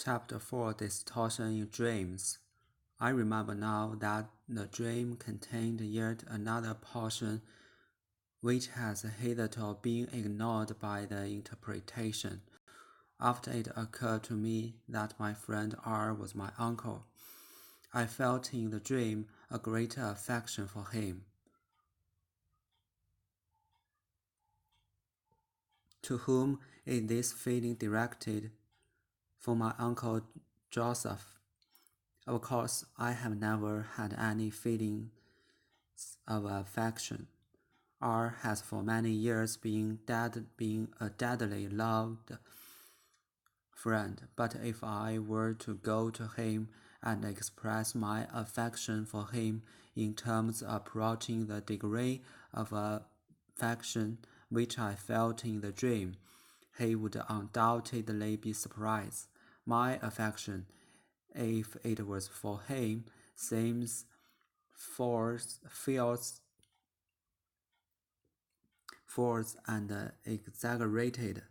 Chapter 4 Distortion in Dreams. I remember now that the dream contained yet another portion which has hitherto been ignored by the interpretation. After it occurred to me that my friend R was my uncle, I felt in the dream a greater affection for him. To whom is this feeling directed? For my uncle Joseph. Of course, I have never had any feelings of affection. R has for many years been a deadly loved friend, but if I were to go to him and express my affection for him in terms approaching the degree of affection which I felt in the dream, he would undoubtedly be surprised. My affection, if it was for him, seems forced and exaggerated,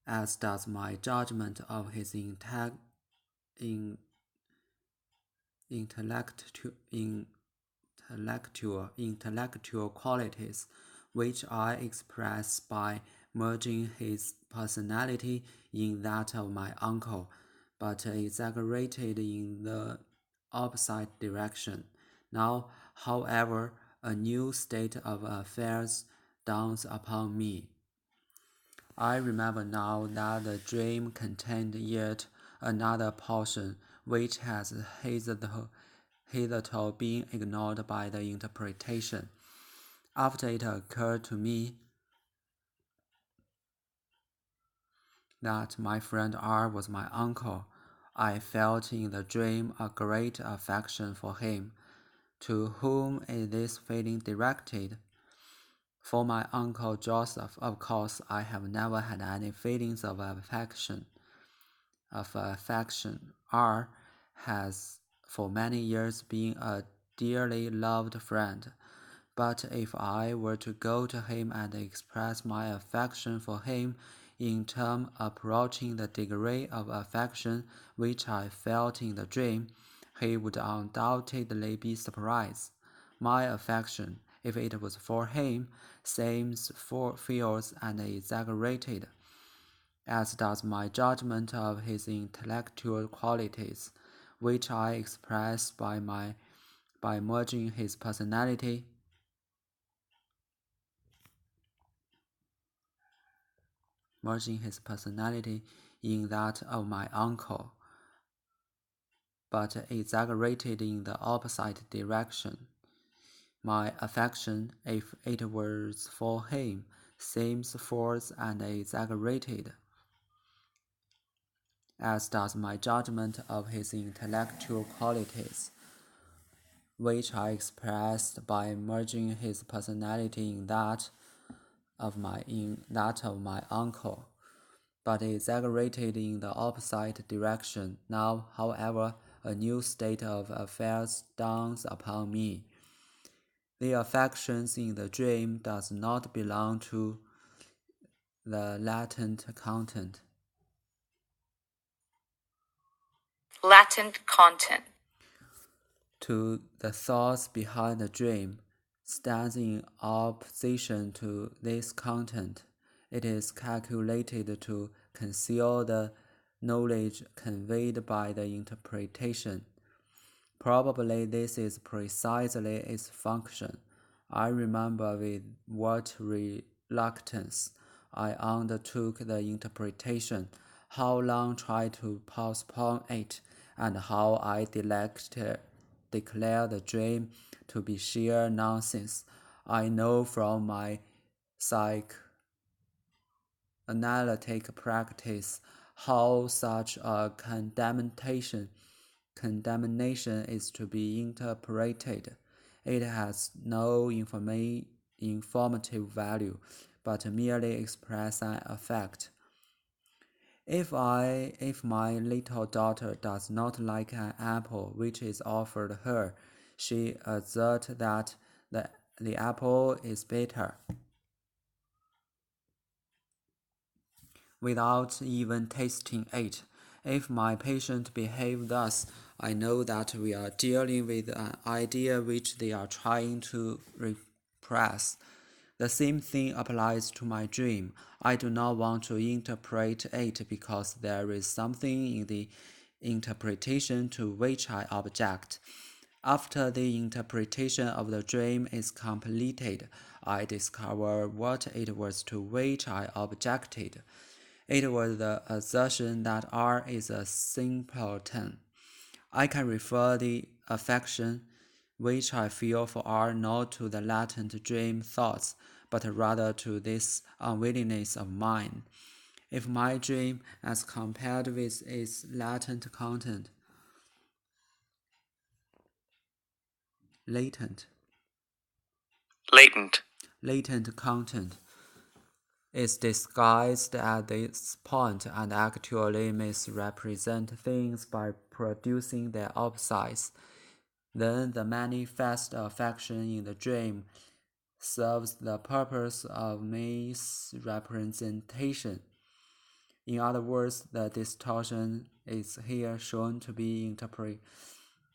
as does my judgment of his intellectual qualities, which I express by merging his personality in that of my uncle, but exaggerated in the opposite direction. Now, however, a new state of affairs dawns upon me. I remember now that the dream contained yet another portion which has hitherto been ignored by the interpretation. After it occurred to me that my friend R was my uncle, I felt in the dream a great affection for him. To whom is this feeling directed? For my uncle Joseph. Of course, I have never had any feelings of affection. R has for many years been a dearly loved friend, but if I were to go to him and express my affection for him in terms approaching the degree of affection which I felt in the dream, he would undoubtedly be surprised. My affection, if it was for him, seems fierce and exaggerated, as does my judgment of his intellectual qualities, which I express by merging his personality in that of my uncle, but exaggerated in the opposite direction. My affection, if it was for him, seems false and exaggerated, as does my judgment of his intellectual qualities, which I expressed by merging his personality in that of my uncle, but exaggerated in the opposite direction. Now, however, a new state of affairs dawns upon me. The affections in the dream does not belong to the latent content. To the thoughts behind the dream, stands in opposition to this content. It is calculated to conceal the knowledge conveyed by the interpretation. Probably this is precisely its function. I remember with what reluctance I undertook the interpretation, how long tried to postpone it, and how I declare the dream to be sheer nonsense. I know from my psychoanalytic practice how such a condemnation is to be interpreted. It has no informative value, but merely express an effect. If my little daughter does not like an apple which is offered her, she asserts that the apple is bitter. without even tasting it. If my patient behave thus, I know that we are dealing with an idea which they are trying to repress. The same thing applies to my dream. I do not want to interpret it because there is something in the interpretation to which I object. After the interpretation of the dream is completed, I discover what it was to which I objected. It was the assertion that R is a simpleton. I can refer the affection which I feel for R not to the latent dream thoughts, but rather to this unwillingness of mine. If my dream, as compared with its latent content, latent latent, latent content is disguised at this point and actually misrepresent things by producing their opposites, then the manifest affection in the dream serves the purpose of misrepresentation. In other words, the distortion is here shown to be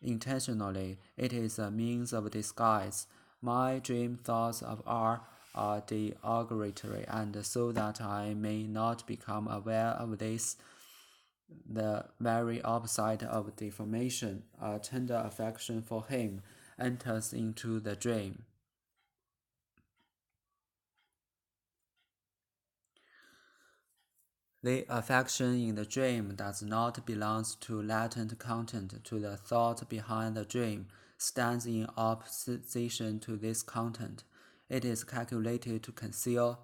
intentionally. It is a means of disguise. My dream thoughts of R are derogatory, and so that I may not become aware of this, the very opposite of deformation, a tender affection for him, enters into the dream. The affection in the dream does not belong to latent content, to the thought behind the dream, stands in opposition to this content. It is calculated to conceal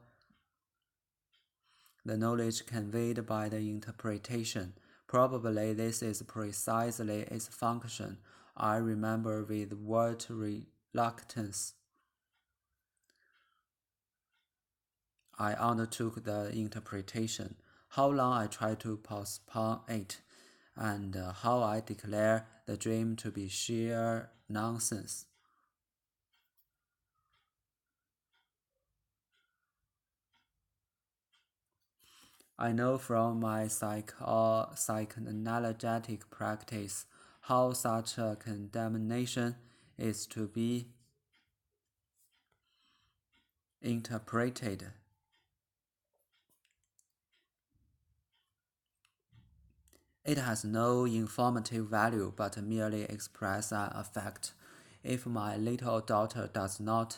the knowledge conveyed by the interpretation. Probably this is precisely its function. I remember with what reluctance I undertook the interpretation, how long I tried to postpone it, and how I declare the dream to be sheer nonsense. I know from my psychoanalytic practice how such a condemnation is to be interpreted. It has no informative value but merely expresses an effect. If my little daughter does not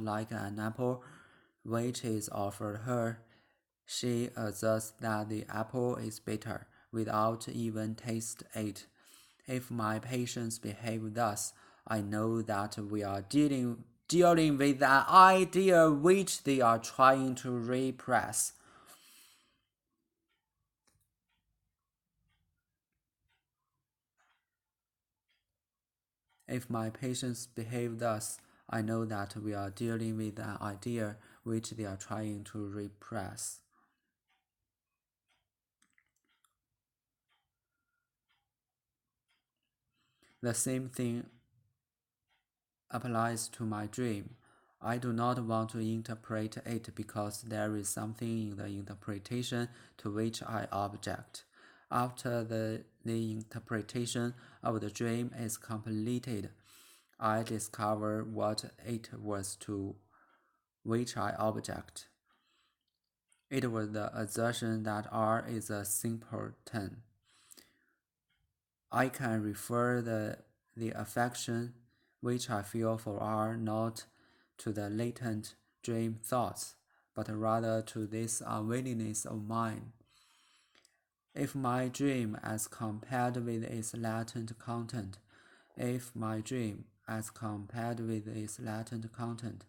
like an apple which is offered her, she asserts that the apple is bitter without even taste it. If my patients behave thus, I know that we are dealing with an idea which they are trying to repress. If my patients behave thus, I know that we are dealing with an idea which they are trying to repress. The same thing applies to my dream. I do not want to interpret it because there is something in the interpretation to which I object. After the interpretation of the dream is completed, I discover what it was to which I object. It was the assertion that R is a simpleton. I can refer the affection which I feel for R not to the latent dream thoughts, but rather to this unwillingness of mine. If my dream, as compared with its latent content, if my dream, as compared with its latent content,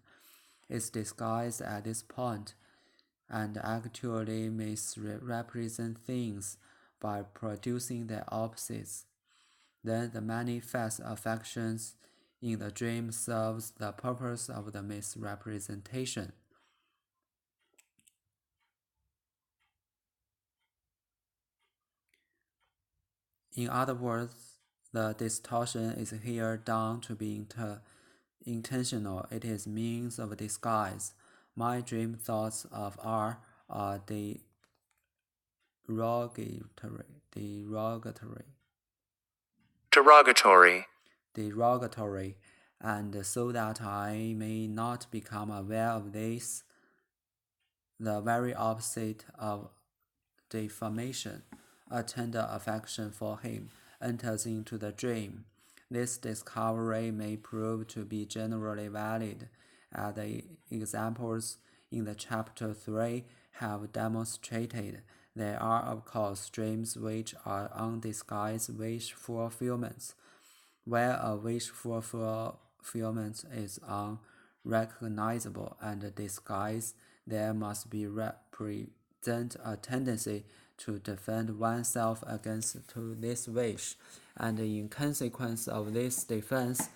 is disguised at this point, and actually misrepresent things by producing their opposites, then the manifest affections in the dream serves the purpose of the misrepresentation. In other words, the distortion is here done to be intentional. It is means of disguise. My dream thoughts of R are Derogatory. derogatory, and so that I may not become aware of this, the very opposite of defamation, a tender affection for him enters into the dream. This discovery may prove to be generally valid, as the examples in the chapter 3 have demonstrated. There are, of course, dreams which are undisguised wish fulfillments, where a wish fulfillment is unrecognizable and disguised. There must be represent a tendency to defend oneself against to this wish, and in consequence of this defense,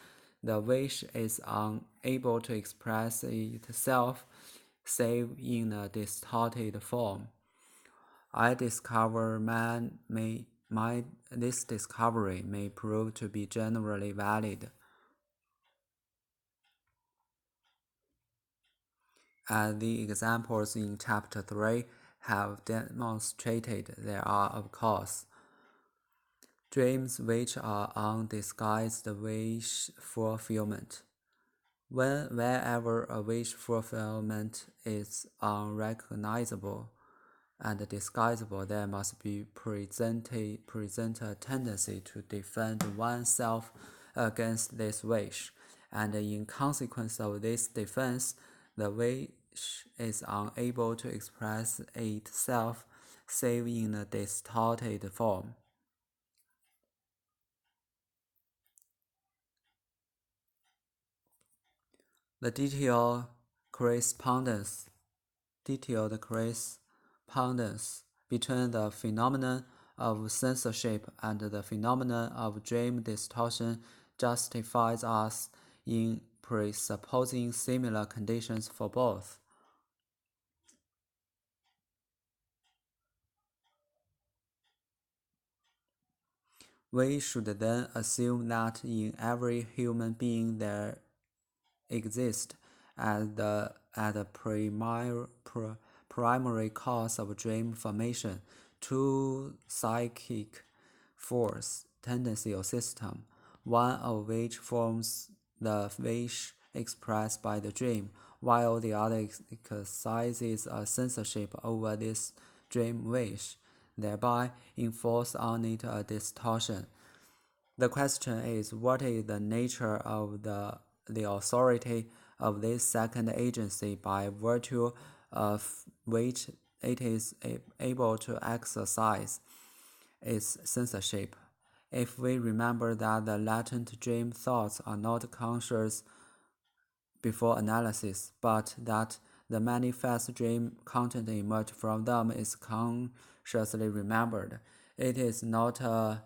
the wish is unable to express itself save in a distorted form. I discover this discovery may prove to be generally valid. As the examples in chapter 3 have demonstrated, there are, of course, dreams which are undisguised wish fulfillment. Wherever a wish fulfillment is unrecognizable and disguisable, there must be present a tendency to defend oneself against this wish, and in consequence of this defense, the wish is unable to express itself save in a distorted form. The detailed correspondence between the phenomenon of censorship and the phenomenon of dream distortion justifies us in presupposing similar conditions for both. We should then assume that in every human being there exists as the primary cause of dream formation two psychic force, tendency or system, one of which forms the wish expressed by the dream, while the other exercises a censorship over this dream wish, thereby enforce on it a distortion. The question is, what is the nature of the authority of this second agency by virtue of which it is able to exercise its censorship? If we remember that the latent dream thoughts are not conscious before analysis, but that the manifest dream content emerged from them is consciously remembered, it is not a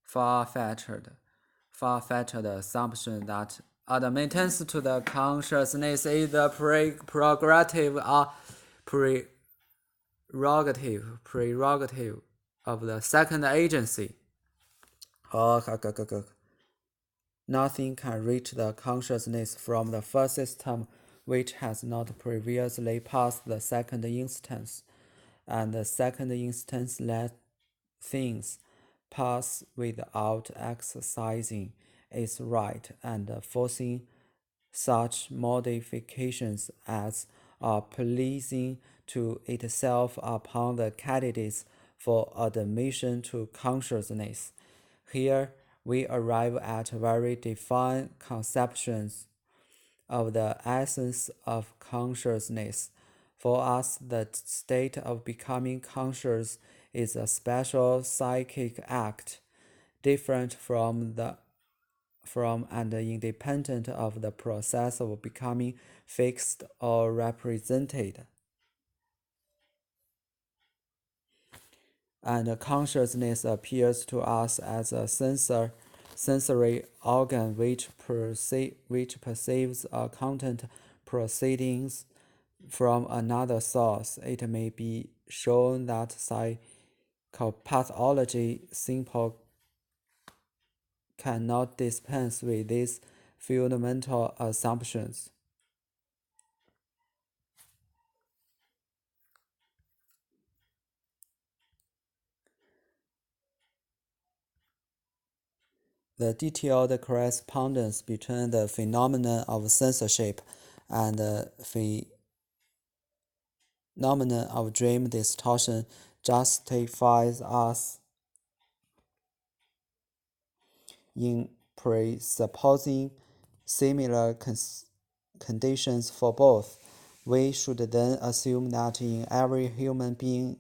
far-fetched assumption that admittance to the consciousness is the prerogative of the second agency. Nothing can reach the consciousness from the first system which has not previously passed the second instance, and the second instance let things pass without exercising its right and forcing such modifications as are pleasing to itself upon the candidates for admission to consciousness. Here we arrive at very defined conceptions of the essence of consciousness. For us, the state of becoming conscious is a special psychic act, different from and independent of the process of becoming fixed or represented. And consciousness appears to us as a sensory organ which perceives a content proceedings from another source. It may be shown that psychopathology simple cannot dispense with these fundamental assumptions. The detailed correspondence between the phenomenon of censorship and the phenomenon of dream distortion justifies us in presupposing similar conditions for both. We should then assume that in every human being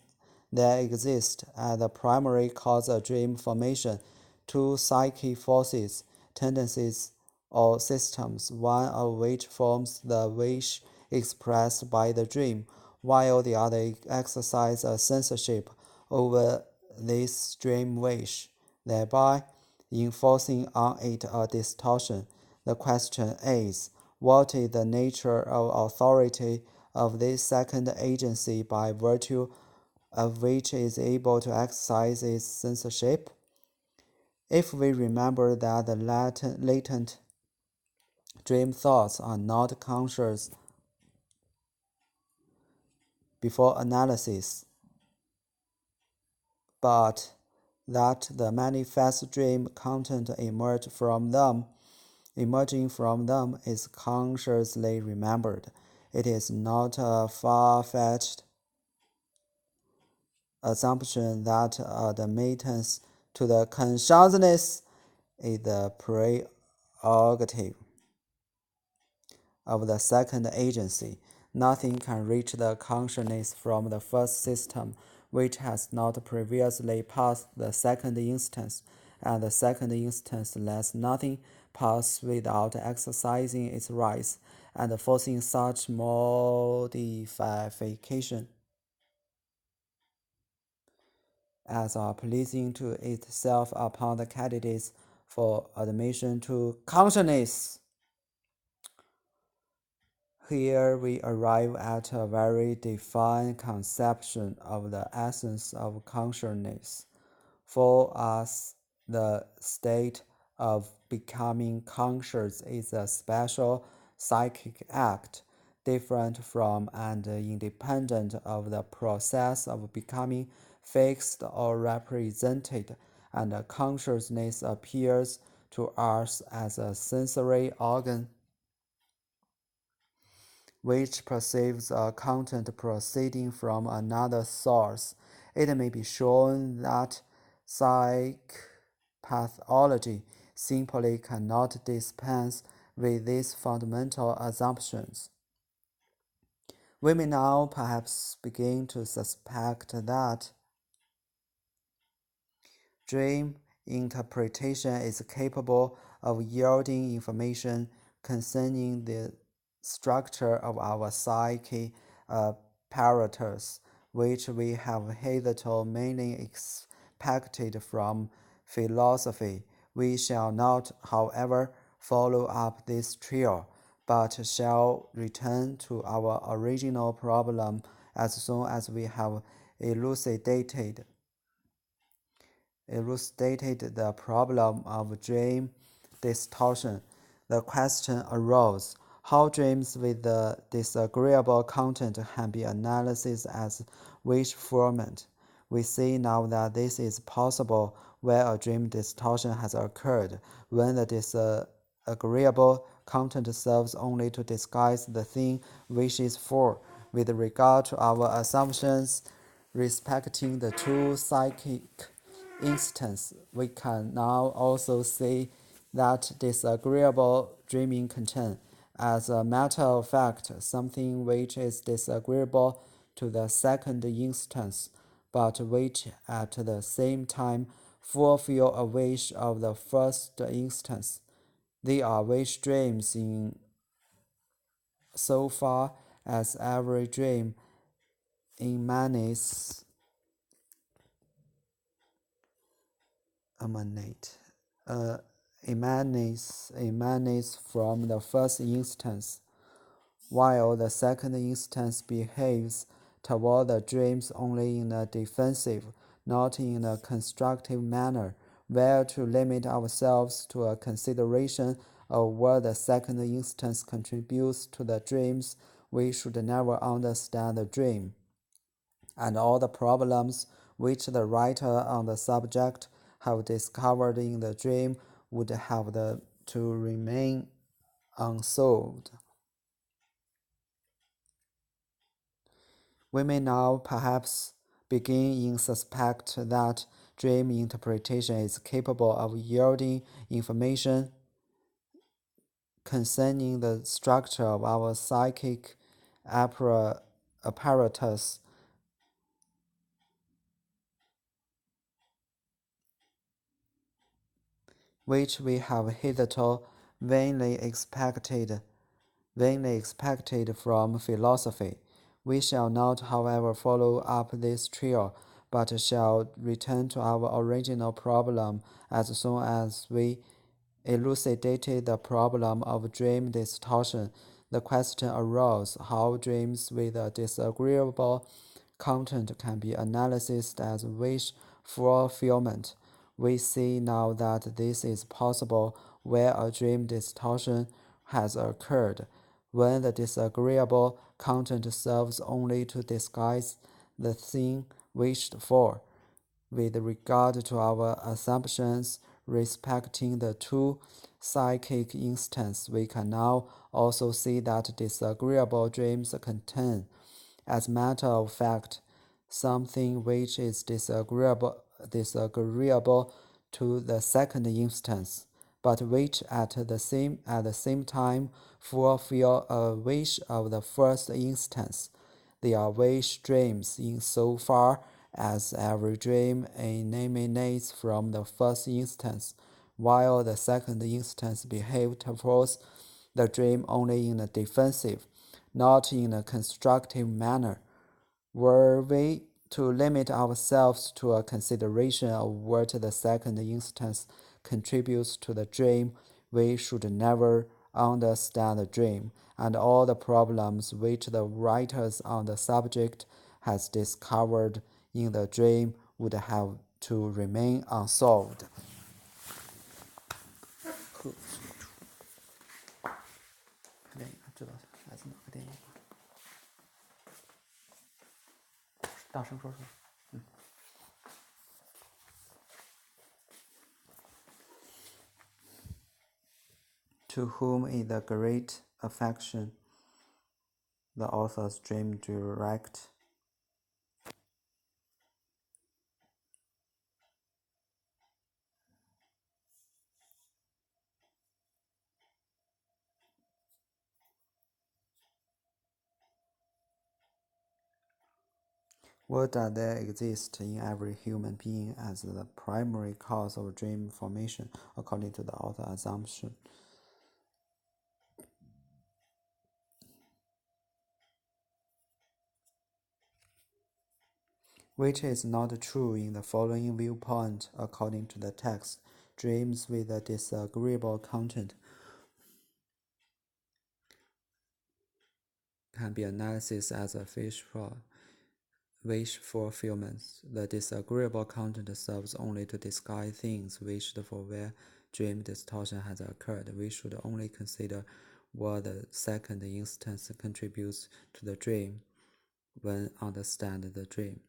there exists, as the primary cause of dream formation, two psychic forces, tendencies, or systems, one of which forms the wish expressed by the dream, while the other exercises a censorship over this dream wish, thereby enforcing on it a distortion. The question is, what is the nature of authority of this second agency by virtue of which it is able to exercise its censorship? If we remember that the latent dream thoughts are not conscious before analysis, but that the manifest dream content emerging from them is consciously remembered. It is not a far-fetched assumption that admittance to the consciousness is the prerogative of the second agency. Nothing can reach the consciousness from the first system which has not previously passed the second instance, and the second instance lets nothing pass without exercising its rights and forcing such modification as are pleasing to itself upon the candidates for admission to consciousness. Here we arrive at a very defined conception of the essence of consciousness. For us, the state of becoming conscious is a special psychic act, different from and independent of the process of becoming fixed or represented, and consciousness appears to us as a sensory organ which perceives a content proceeding from another source. It may be shown that psychopathology simply cannot dispense with these fundamental assumptions. We may now perhaps begin to suspect that dream interpretation is capable of yielding information concerning the structure of our psyche apparatus, which we have hitherto mainly expected from philosophy. We shall not, however, follow up this trio, but shall return to our original problem as soon as we have elucidated the problem of dream distortion. The question arose, how dreams with the disagreeable content can be analyzed as wish fulfillment. We see now that this is possible where a dream distortion has occurred, when the disagreeable content serves only to disguise the thing wishes for. With regard to our assumptions respecting the two psychic instance, we can now also see that disagreeable dreaming content, as a matter of fact, something which is disagreeable to the second instance, but which at the same time fulfill a wish of the first instance. They are wish dreams in so far as every dream emanates from the first instance, while the second instance behaves toward the dreams only in a defensive, not in a constructive manner. Where to limit ourselves to a consideration of what the second instance contributes to the dreams, we should never understand the dream and all the problems which the writer on the subject have discovered in the dream would have to remain unsolved. We may now perhaps begin in suspect that dream interpretation is capable of yielding information concerning the structure of our psychic apparatus, which we have hitherto vainly expected from philosophy. We shall not, however, follow up this trail, but shall return to our original problem as soon as we elucidated the problem of dream distortion. The question arose how dreams with a disagreeable content can be analyzed as wish fulfillment. We see now that this is possible where a dream distortion has occurred, when the disagreeable content serves only to disguise the thing wished for. With regard to our assumptions respecting the two psychic instances, we can now also see that disagreeable dreams contain, as a matter of fact, something which is disagreeable to the second instance, but which at the same time fulfill a wish of the first instance. They are wish dreams in so far as every dream emanates from the first instance, while the second instance behaves towards the dream only in a defensive, not in a constructive manner. Were we to limit ourselves to a consideration of what the second instance contributes to the dream, we should never understand the dream, and all the problems which the writers on the subject has discovered in the dream would have to remain unsolved. To whom is the great affection the author's dream direct? What does there exist in every human being as the primary cause of dream formation, according to the author's assumption? Which is not true in the following viewpoint, according to the text. Dreams with a disagreeable content can be analyzed as a wish fulfillment. The disagreeable content serves only to disguise things wished for where dream distortion has occurred. We should only consider what the second instance contributes to the dream when understand the dream.